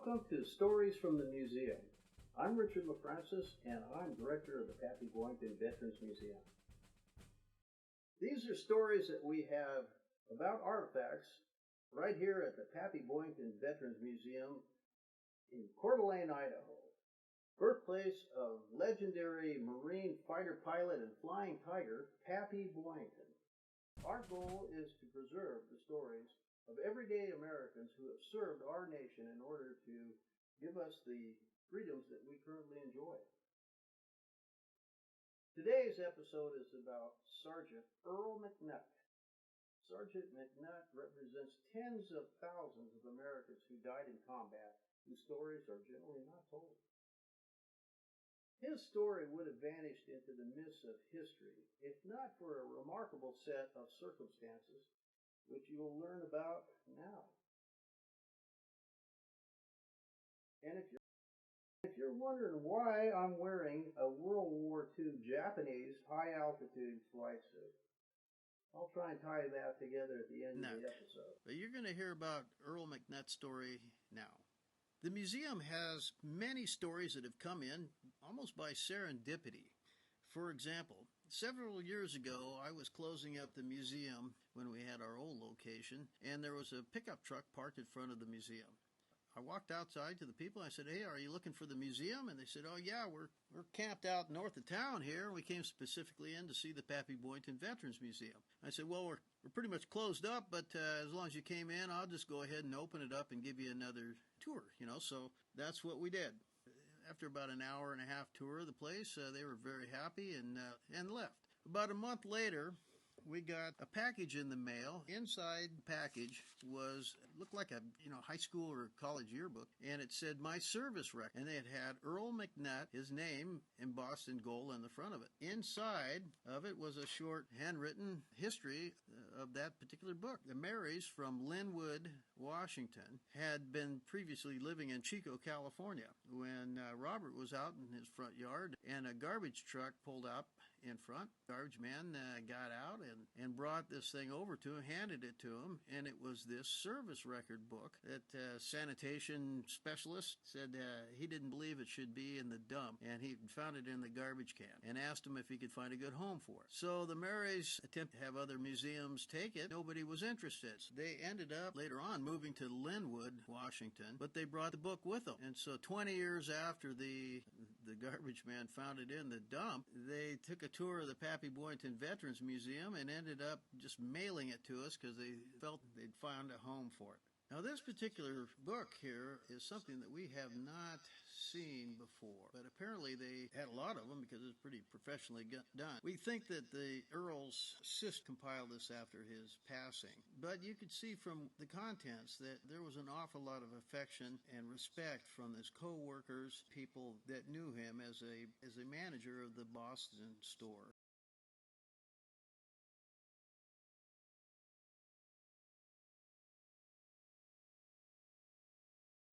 Welcome to Stories from the Museum. I'm Richard LaFrancis, and I'm director of the Pappy Boynton Veterans Museum. These are stories that we have about artifacts right here at the Pappy Boynton Veterans Museum in Coeur d'Alene, Idaho, birthplace of legendary Marine fighter pilot and flying tiger, Pappy Boynton. Our goal is to preserve the stories of everyday Americans who have served our nation in order to give us the freedoms that we currently enjoy. Today's episode is about Sergeant Earl Mcnutt. Sergeant Mcnutt represents tens of thousands of Americans who died in combat, whose stories are generally not told. His story would have vanished into the mists of history if not for a remarkable set of circumstances which you'll learn about now. And if you're wondering why I'm wearing a World War II Japanese high-altitude flight suit, I'll try and tie that together at the end of the episode. But you're going to hear about Earl Mcnutt's story now. The museum has many stories that have come in almost by serendipity. For example, several years ago, I was closing up the museum when we had our old location, and there was a pickup truck parked in front of the museum. I walked outside to the people. I said, "Hey, are you looking for the museum?" And they said, "Oh, yeah, we're camped out north of town here. We came specifically in to see the Pappy Boynton Veterans Museum." I said, "Well, we're pretty much closed up, but as long as you came in, I'll just go ahead and open it up and give you another tour." So that's what we did. After about an hour and a half tour of the place, they were very happy and left. About a month later, we got a package in the mail. Inside the package looked like a high school or college yearbook, and it said "My Service Record," and it had Earl Mcnutt, his name, embossed in gold on the front of it. Inside of it was a short handwritten history of that particular book. The Marys from Linwood, Washington, had been previously living in Chico, California, when Robert was out in his front yard, and a garbage truck pulled up in front. The garbage man got out and brought this thing over to him, handed it to him, and it was this service record book that sanitation specialist said he didn't believe it should be in the dump, and he found it in the garbage can and asked him if he could find a good home for it. So the Marys attempted to have other museums take it. Nobody was interested. They ended up later on moving to Linwood, Washington, but they brought the book with them. And so 20 years after the garbage man found it in the dump, they took a tour of the Pappy Boynton Veterans Museum and ended up just mailing it to us because they felt they'd found a home for it. Now, this particular book here is something that we have not seen before, but apparently they had a lot of them because it's pretty professionally done. We think that the Earl's sister compiled this after his passing, but you could see from the contents that there was an awful lot of affection and respect from his co-workers, people that knew him as a manager of the Boston store.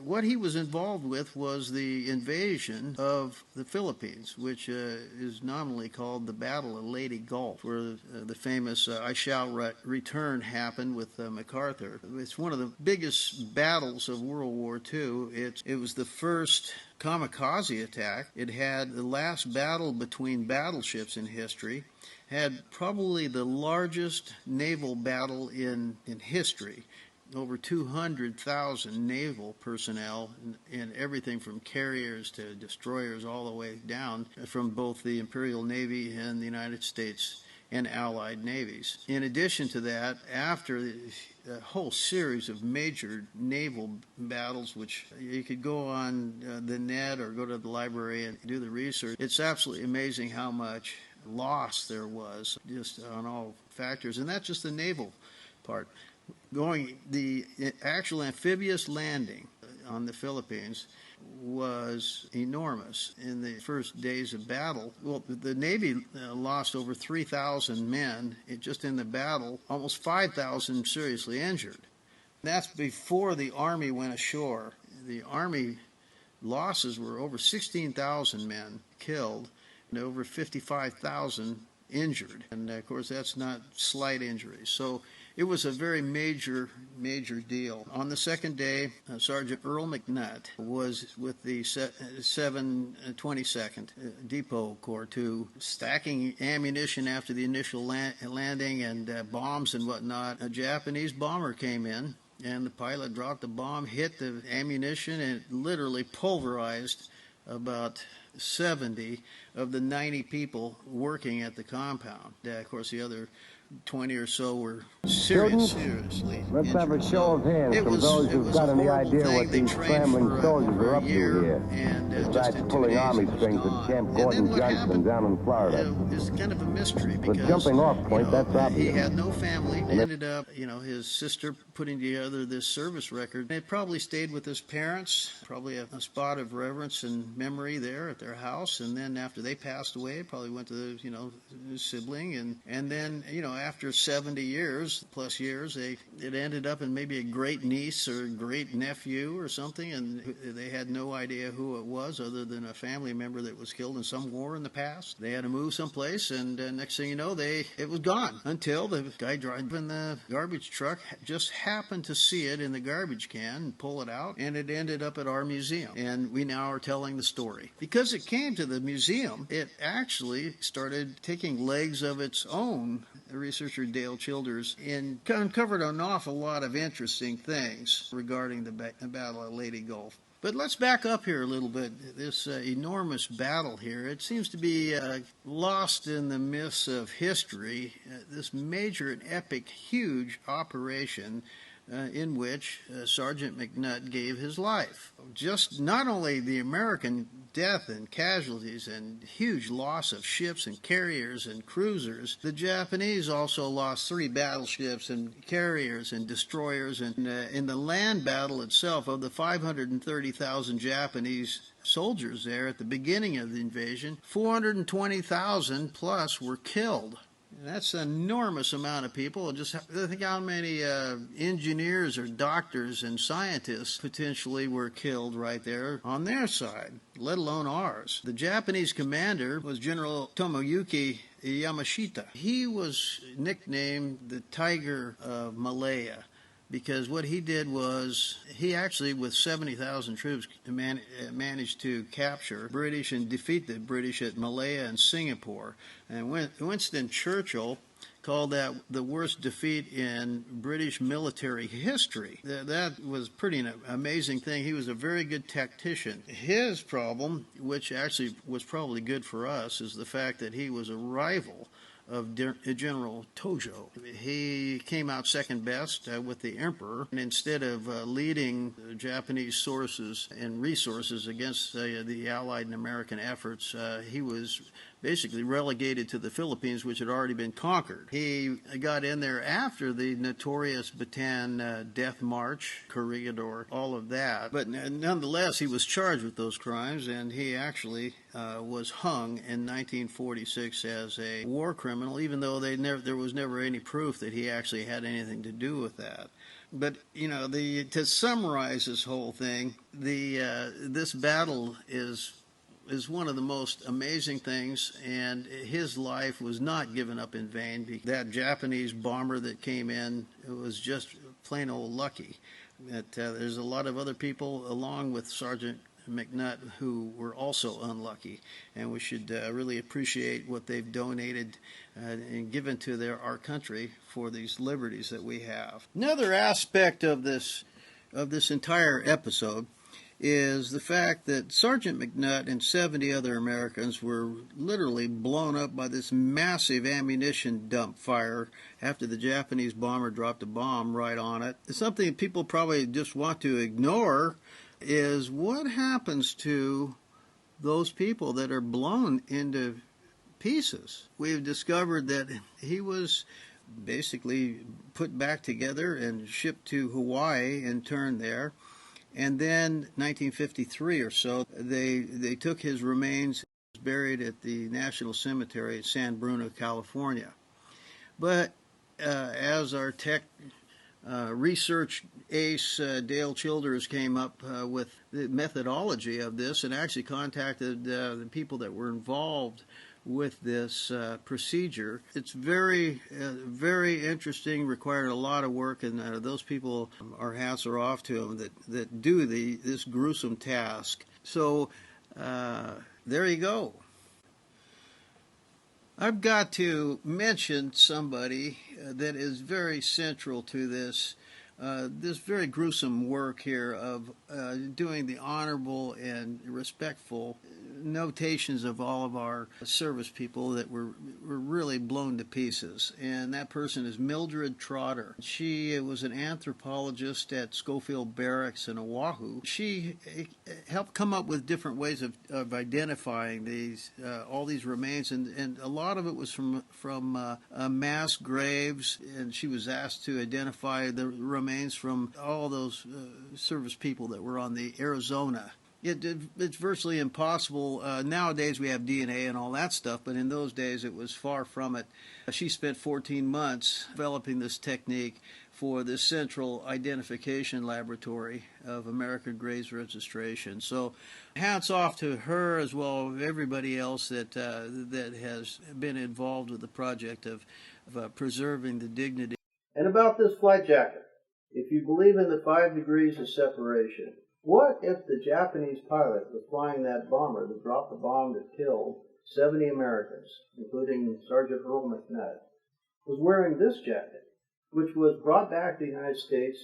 What he was involved with was the invasion of the Philippines, which is nominally called the Battle of Leyte Gulf, where the famous "I shall return" happened with MacArthur. It's one of the biggest battles of World War II. It was the first kamikaze attack. It had the last battle between battleships in history, had probably the largest naval battle in history. Over 200,000 naval personnel in everything from carriers to destroyers all the way down from both the Imperial Navy and the United States and Allied navies. In addition to that, after a whole series of major naval battles, which you could go on the net or go to the library and do the research, it's absolutely amazing how much loss there was just on all factors, and that's just the naval part. The actual amphibious landing on the Philippines was enormous. In the first days of battle, the Navy lost over 3,000 men just in the battle, almost 5,000 seriously injured. That's before the Army went ashore. The Army losses were over 16,000 men killed and over 55,000 injured. And, of course, that's not slight injuries. So It was a very major deal. On the second day, Sergeant Earl Mcnutt was with the 722nd Depot Corps 2 stacking ammunition after the initial landing and bombs and whatnot. A Japanese bomber came in, and the pilot dropped the bomb, hit the ammunition, and it literally pulverized about 70 of the 90 people working at the compound. Of course, the other 20 or so were seriously Let's injured. have a show of hands from those who've got any idea what these scrambling soldiers are up to here. Besides pulling army strings at Camp Gordon Johnston down in Florida. It's kind of a mystery because the jumping off point, that's obvious. He had no family. It ended up, his sister putting together this service record. It probably stayed with his parents, probably a spot of reverence and memory there at their house. And then after they passed away, probably went to the, his sibling. And then, after 70 plus years, it ended up in maybe a great niece or great nephew or something, and they had no idea who it was other than a family member that was killed in some war in the past. They had to move someplace, and next thing you know, it was gone until the guy driving the garbage truck just happened to see it in the garbage can and pull it out, and it ended up at our museum. And we now are telling the story. Because it came to the museum, it actually started taking legs of its own. Researcher Dale Childers uncovered an awful lot of interesting things regarding the Battle of Leyte Gulf. But let's back up here a little bit. This enormous battle here, it seems to be lost in the mists of history. This major and epic, huge operation in which Sergeant Mcnutt gave his life. Just not only the American death and casualties and huge loss of ships and carriers and cruisers, the Japanese also lost 3 battleships and carriers and destroyers. And in the land battle itself, of the 530,000 Japanese soldiers there at the beginning of the invasion, 420,000 plus were killed. That's an enormous amount of people. Just think how many engineers or doctors and scientists potentially were killed right there on their side, let alone ours. The Japanese commander was General Tomoyuki Yamashita. He was nicknamed the Tiger of Malaya, because what he did was he actually, with 70,000 troops, managed to capture British and defeat the British at Malaya and Singapore. And Winston Churchill called that the worst defeat in British military history. That was pretty amazing thing. He was a very good tactician. His problem, which actually was probably good for us, is the fact that he was a rival of General Tojo. He came out second best with the Emperor, and instead of leading Japanese sources and resources against the Allied and American efforts, he was basically relegated to the Philippines, which had already been conquered. He got in there after the notorious Bataan Death March, Corregidor, all of that. But nonetheless, he was charged with those crimes, and he actually was hung in 1946 as a war criminal, even though there was never any proof that he actually had anything to do with that. But to summarize this whole thing, this battle is one of the most amazing things, and his life was not given up in vain. That Japanese bomber that came in was just plain old lucky. There's a lot of other people along with Sergeant Mcnutt who were also unlucky, and we should really appreciate what they've donated and given to our country for these liberties that we have. Another aspect of this entire episode is the fact that Sergeant Mcnutt and 70 other Americans were literally blown up by this massive ammunition dump fire after the Japanese bomber dropped a bomb right on it. Something people probably just want to ignore is what happens to those people that are blown into pieces. We've discovered that he was basically put back together and shipped to Hawaii and turned there. And then 1953 or so, they took his remains, buried at the National Cemetery in San Bruno, California. But as our tech research ace Dale Childers came up with the methodology of this and actually contacted the people that were involved with this procedure. It's very, very interesting, required a lot of work, and those people, our hats are off to them that do this gruesome task. So there you go. I've got to mention somebody that is very central to this very gruesome work here of doing the honorable and respectful notations of all of our service people that were really blown to pieces. And that person is Mildred Trotter. She was an anthropologist at Schofield Barracks in Oahu. She helped come up with different ways of identifying these all these remains, and a lot of it was from mass graves, and she was asked to identify the remains from all those service people that were on the Arizona. It's virtually impossible. Nowadays we have DNA and all that stuff, but in those days it was far from it. She spent 14 months developing this technique for the Central Identification Laboratory of American Graves Registration. So hats off to her, as well as everybody else that has been involved with the project of preserving the dignity. And about this flight jacket, if you believe in the 5 degrees of separation, what if the Japanese pilot was flying that bomber that dropped the bomb that killed 70 Americans, including Sergeant Earl Mcnutt, was wearing this jacket, which was brought back to the United States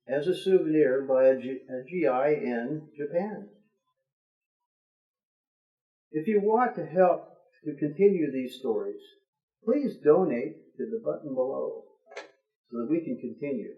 as a souvenir by a GI in Japan? If you want to help to continue these stories, please donate to the button below so that we can continue.